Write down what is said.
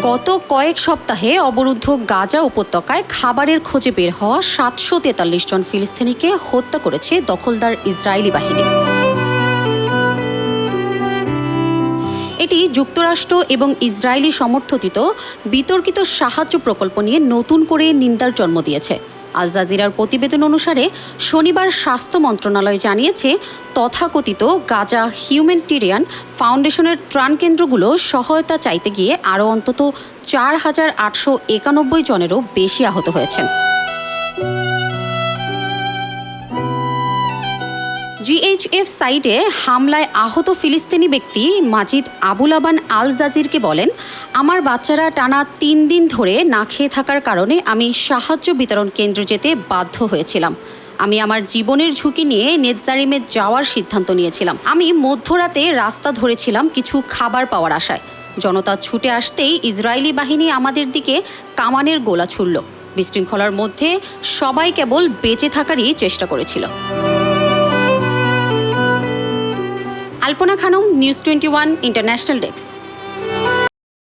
গত কয়েক সপ্তাহে অবরুদ্ধ গাজা উপত্যকায় খাবারের খোঁজে বের হওয়া ৭৪৩ জন ফিলিস্তিনিকে হত্যা করেছে দখলদার ইসরায়েলি বাহিনী। এটি যুক্তরাষ্ট্র এবং ইসরায়েলি সমর্থিত বিতর্কিত সাহায্য প্রকল্প নিয়ে নতুন করে নিন্দার জন্ম দিয়েছে। আল জাজিরার প্রতিবেদন অনুসারে শনিবার স্বাস্থ্য মন্ত্রণালয় জানিয়েছে, তথাকথিত গাজা হিউম্যানিটেরিয়ান ফাউন্ডেশনের ত্রাণ কেন্দ্রগুলো সহায়তা চাইতে গিয়ে আরও অন্তত ৪,৮৯১ জনেরও বেশি আহত হয়েছেন। জিএইচএফ সাইটে হামলায় আহত ফিলিস্তিনি ব্যক্তি মাজিদ আবুল আবান আল জাজিরকে বলেন, আমার বাচ্চারা টানা ৩ দিন ধরে না খেয়ে থাকার কারণে আমি সাহায্য বিতরণ কেন্দ্রে যেতে বাধ্য হয়েছিলাম। আমি আমার জীবনের ঝুঁকি নিয়ে নেতজারিমে যাওয়ার সিদ্ধান্ত নিয়েছিলাম। আমি মধ্যরাতে রাস্তা ধরেছিলাম কিছু খাবার পাওয়ার আশায়। জনতা ছুটে আসতেই ইসরায়েলি বাহিনী আমাদের দিকে কামানের গোলা ছুড়ল। বিশৃঙ্খলার মধ্যে সবাই কেবল বেঁচে থাকারই চেষ্টা করেছিল। আলপনা খানম, নিউজ 21 ইন্টারন্যাশনাল ডেস্ক।